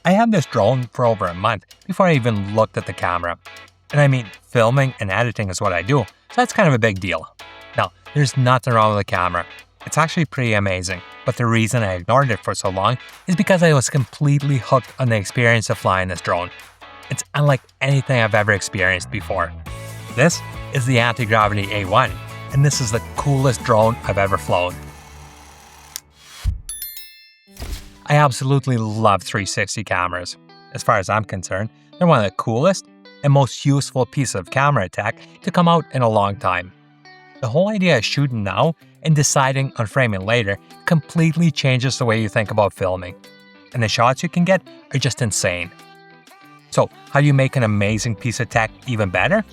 I had this drone for over a month before I even looked at the camera. And I mean, filming and editing is what I do, so that's kind of a big deal. Now, there's nothing wrong with the camera. It's actually pretty amazing, but the reason I ignored it for so long is because I was completely hooked on the experience of flying this drone. It's unlike anything I've ever experienced before. This is the Antigravity A1, and this is the coolest drone I've ever flown. I absolutely love 360 cameras. As far as I'm concerned, they're one of the coolest and most useful pieces of camera tech to come out in a long time. The whole idea of shooting now and deciding on framing later completely changes the way you think about filming. And the shots you can get are just insane. So, how do you make an amazing piece of tech even better?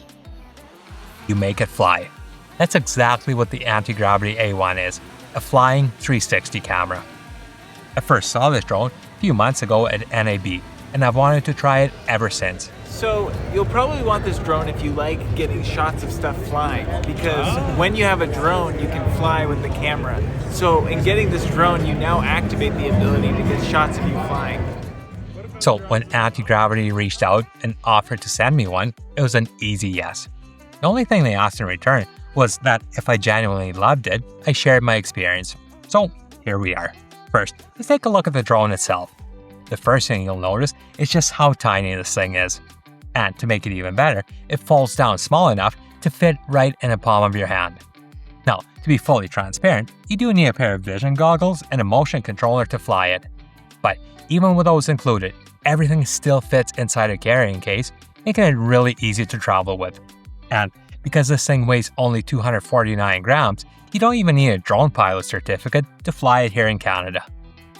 You make it fly. That's exactly what the Antigravity A1 is, a flying 360 camera. I first saw this drone a few months ago at NAB, and I've wanted to try it ever since. So you'll probably want this drone if you like getting shots of stuff flying, because when you have a drone, you can fly with the camera. So in getting this drone, you now activate the ability to get shots of you flying. So when Antigravity reached out and offered to send me one, it was an easy yes. The only thing they asked in return was that if I genuinely loved it, I shared my experience. So here we are. First, let's take a look at the drone itself. The first thing you'll notice is just how tiny this thing is. And to make it even better, it folds down small enough to fit right in the palm of your hand. Now, to be fully transparent, you do need a pair of vision goggles and a motion controller to fly it. But even with those included, everything still fits inside a carrying case, making it really easy to travel with. And because this thing weighs only 249 grams, you don't even need a drone pilot certificate to fly it here in Canada.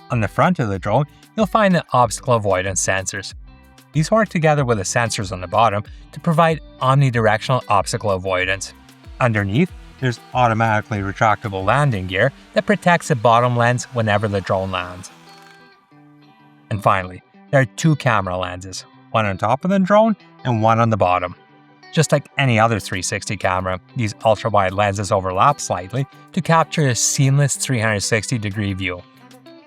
On the front of the drone, you'll find the obstacle avoidance sensors. These work together with the sensors on the bottom to provide omnidirectional obstacle avoidance. Underneath, there's automatically retractable landing gear that protects the bottom lens whenever the drone lands. And finally, there are two camera lenses, one on top of the drone and one on the bottom. Just like any other 360 camera, these ultra-wide lenses overlap slightly to capture a seamless 360-degree view.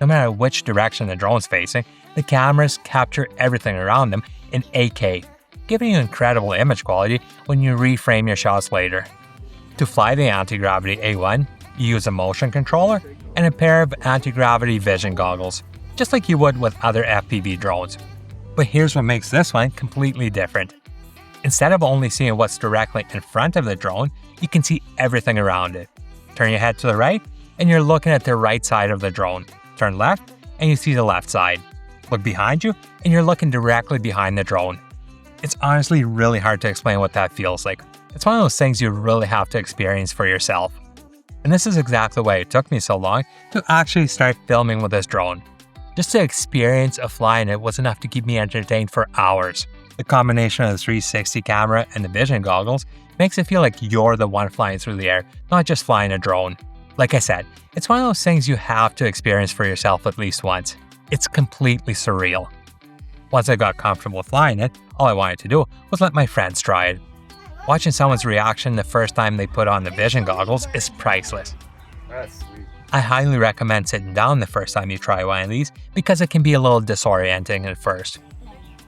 No matter which direction the drone's facing, the cameras capture everything around them in 8K, giving you incredible image quality when you reframe your shots later. To fly the Antigravity A1, you use a motion controller and a pair of anti-gravity vision goggles, just like you would with other FPV drones. But here's what makes this one completely different. Instead of only seeing what's directly in front of the drone, you can see everything around it. Turn your head to the right, and you're looking at the right side of the drone. Turn left, and you see the left side. Look behind you, and you're looking directly behind the drone. It's honestly really hard to explain what that feels like. It's one of those things you really have to experience for yourself. And this is exactly why it took me so long to actually start filming with this drone. Just the experience of flying it was enough to keep me entertained for hours. The combination of the 360 camera and the vision goggles makes it feel like you're the one flying through the air, not just flying a drone. Like I said, it's one of those things you have to experience for yourself at least once. It's completely surreal. Once I got comfortable flying it, all I wanted to do was let my friends try it. Watching someone's reaction the first time they put on the vision goggles is priceless. That's sweet. I highly recommend sitting down the first time you try one of these because it can be a little disorienting at first.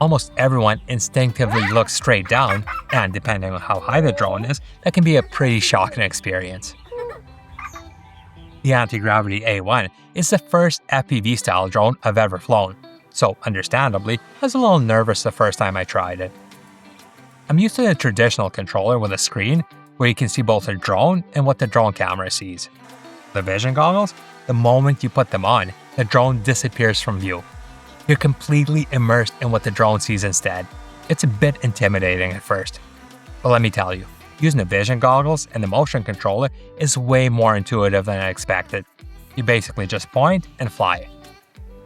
Almost everyone instinctively looks straight down, and depending on how high the drone is, that can be a pretty shocking experience. The Antigravity A1 is the first FPV-style drone I've ever flown, so understandably, I was a little nervous the first time I tried it. I'm used to the traditional controller with a screen where you can see both the drone and what the drone camera sees. The vision goggles, the moment you put them on, the drone disappears from view. You're completely immersed in what the drone sees instead. It's a bit intimidating at first. But let me tell you, using the vision goggles and the motion controller is way more intuitive than I expected. You basically just point and fly.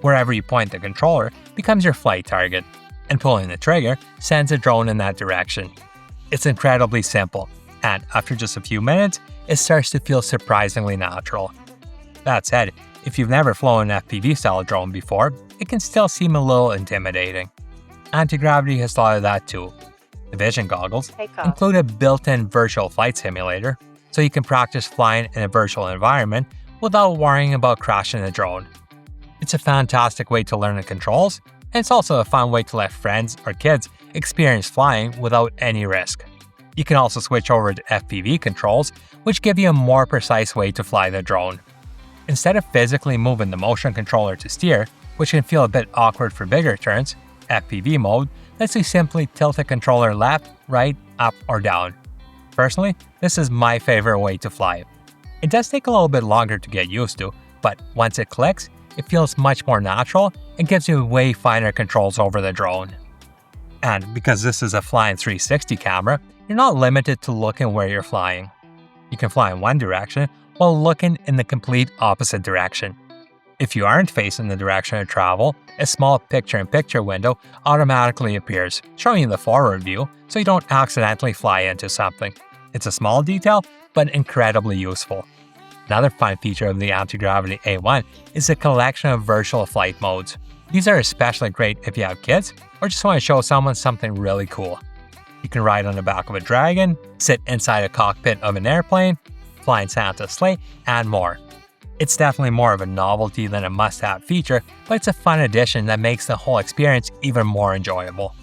Wherever you point the controller becomes your flight target, and pulling the trigger sends the drone in that direction. It's incredibly simple, and after just a few minutes, it starts to feel surprisingly natural. That said, if you've never flown an FPV-style drone before, it can still seem a little intimidating. Antigravity has thought of that too. The vision goggles include a built-in virtual flight simulator, so you can practice flying in a virtual environment without worrying about crashing the drone. It's a fantastic way to learn the controls and it's also a fun way to let friends or kids experience flying without any risk. You can also switch over to FPV controls, which give you a more precise way to fly the drone. Instead of physically moving the motion controller to steer, which can feel a bit awkward for bigger turns, FPV mode lets you simply tilt the controller left, right, up, or down. Personally, this is my favorite way to fly. It does take a little bit longer to get used to, but once it clicks, it feels much more natural and gives you way finer controls over the drone. And because this is a flying 360 camera, you're not limited to looking where you're flying. You can fly in one direction while looking in the complete opposite direction. If you aren't facing the direction of travel, a small picture-in-picture window automatically appears, showing you the forward view so you don't accidentally fly into something. It's a small detail, but incredibly useful. Another fun feature of the Antigravity A1 is a collection of virtual flight modes. These are especially great if you have kids or just want to show someone something really cool. You can ride on the back of a dragon, sit inside a cockpit of an airplane, fly in Santa's sleigh, and more. It's definitely more of a novelty than a must-have feature, but it's a fun addition that makes the whole experience even more enjoyable.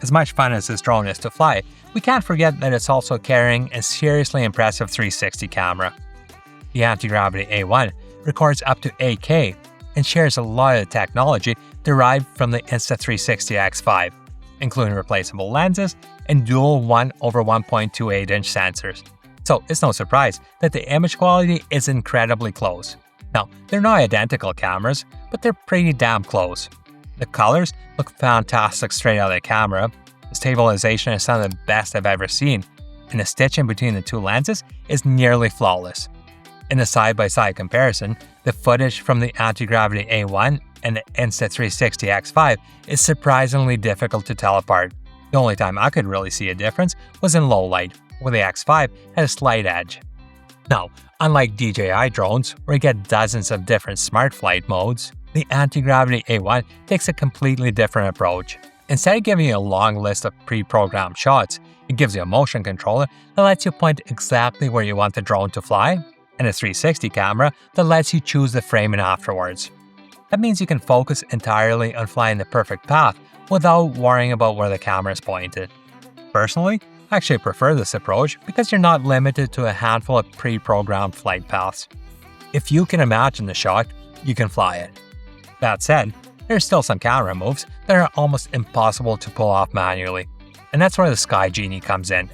As much fun as this drone is to fly, we can't forget that it's also carrying a seriously impressive 360 camera. The Antigravity A1 records up to 8K and shares a lot of technology derived from the Insta360 X5, including replaceable lenses and dual 1/1.28-inch sensors. So it's no surprise that the image quality is incredibly close. Now, they're not identical cameras, but they're pretty damn close. The colors look fantastic straight out of the camera, the stabilization is some of the best I've ever seen, and the stitching between the two lenses is nearly flawless. In a side-by-side comparison, the footage from the Antigravity A1 and the Insta360 X5 is surprisingly difficult to tell apart. The only time I could really see a difference was in low light, where the X5 had a slight edge. Now, unlike DJI drones, where you get dozens of different smart flight modes, the Antigravity A1 takes a completely different approach. Instead of giving you a long list of pre-programmed shots, it gives you a motion controller that lets you point exactly where you want the drone to fly, and a 360 camera that lets you choose the framing afterwards. That means you can focus entirely on flying the perfect path without worrying about where the camera is pointed. Personally, I actually prefer this approach because you're not limited to a handful of pre-programmed flight paths. If you can imagine the shot, you can fly it. That said, there's still some camera moves that are almost impossible to pull off manually, and that's where the Genie comes in.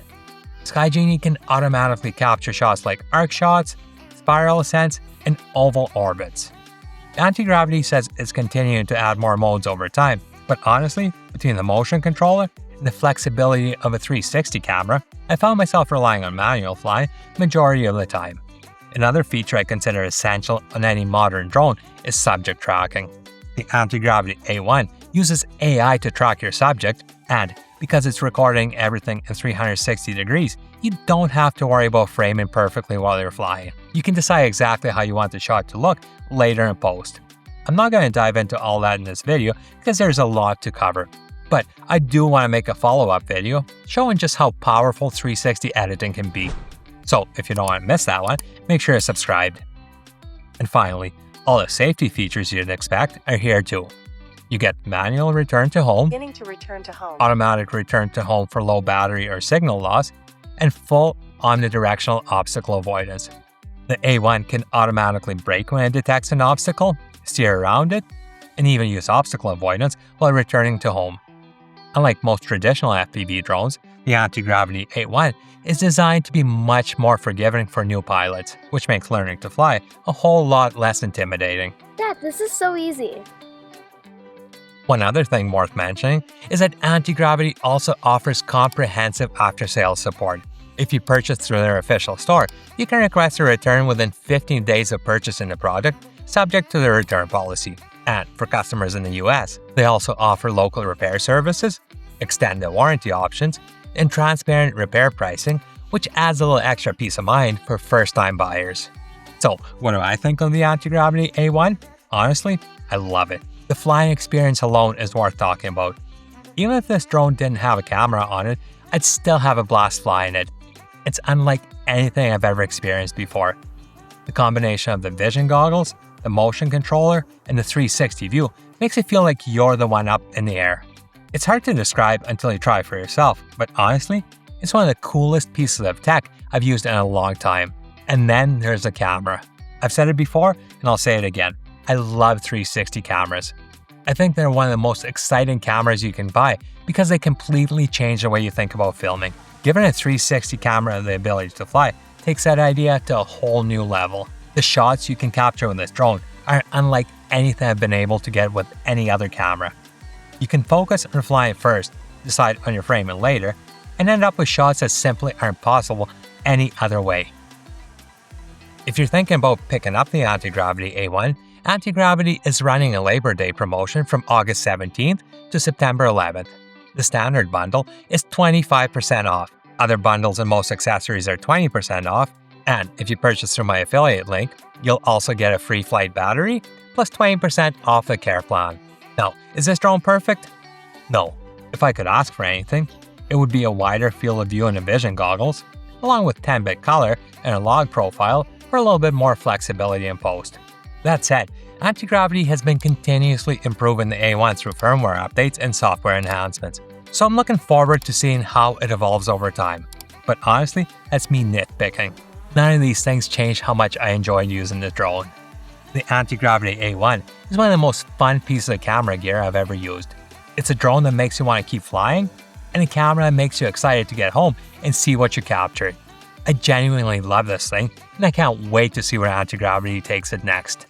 Genie can automatically capture shots like arc shots, spiral ascents, and oval orbits. Antigravity says it's continuing to add more modes over time, but honestly, between the motion controller and the flexibility of a 360 camera, I found myself relying on manual flying the majority of the time. Another feature I consider essential on any modern drone is subject tracking. The Antigravity A1 uses AI to track your subject, and because it's recording everything in 360 degrees, you don't have to worry about framing perfectly while you're flying. You can decide exactly how you want the shot to look later in post. I'm not going to dive into all that in this video because there's a lot to cover, but I do want to make a follow-up video showing just how powerful 360 editing can be. So if you don't want to miss that one, make sure you're subscribed. And finally, all the safety features you'd expect are here too. You get manual return to home, automatic return to home for low battery or signal loss, and full omnidirectional obstacle avoidance. The A1 can automatically brake when it detects an obstacle, steer around it, and even use obstacle avoidance while returning to home. Unlike most traditional FPV drones, the Antigravity A1 is designed to be much more forgiving for new pilots, which makes learning to fly a whole lot less intimidating. Dad, this is so easy. One other thing worth mentioning is that Antigravity also offers comprehensive after-sales support. If you purchase through their official store, you can request a return within 15 days of purchasing the product, subject to the return policy. And for customers in the US, they also offer local repair services, extended warranty options, and transparent repair pricing, which adds a little extra peace of mind for first-time buyers. So, what do I think of the Antigravity A1? Honestly, I love it. The flying experience alone is worth talking about. Even if this drone didn't have a camera on it, I'd still have a blast flying it. It's unlike anything I've ever experienced before. The combination of the vision goggles, the motion controller, and the 360 view Makes it feel like you're the one up in the air. It's hard to describe until you try for yourself, but honestly, it's one of the coolest pieces of tech I've used in a long time. And then there's the camera. I've said it before, and I'll say it again. I love 360 cameras. I think they're one of the most exciting cameras you can buy because they completely change the way you think about filming. Giving a 360 camera the ability to fly takes that idea to a whole new level. The shots you can capture with this drone are unlike anything I've been able to get with any other camera. You can focus on flying first, decide on your framing later, and end up with shots that simply aren't possible any other way. If you're thinking about picking up the Antigravity A1, Antigravity is running a Labor Day promotion from August 17th to September 11th. The standard bundle is 25% off. Other bundles and most accessories are 20% off, and if you purchase through my affiliate link, you'll also get a free flight battery plus 20% off the care plan. Now, is this drone perfect? No. If I could ask for anything, it would be a wider field of view and vision goggles, along with 10-bit color and a log profile for a little bit more flexibility in post. That said, Antigravity has been continuously improving the A1 through firmware updates and software enhancements, so I'm looking forward to seeing how it evolves over time. But honestly, that's me nitpicking. None of these things change how much I enjoy using the drone. The Antigravity A1 is one of the most fun pieces of camera gear I've ever used. It's a drone that makes you want to keep flying, and a camera that makes you excited to get home and see what you captured. I genuinely love this thing, and I can't wait to see where Antigravity takes it next.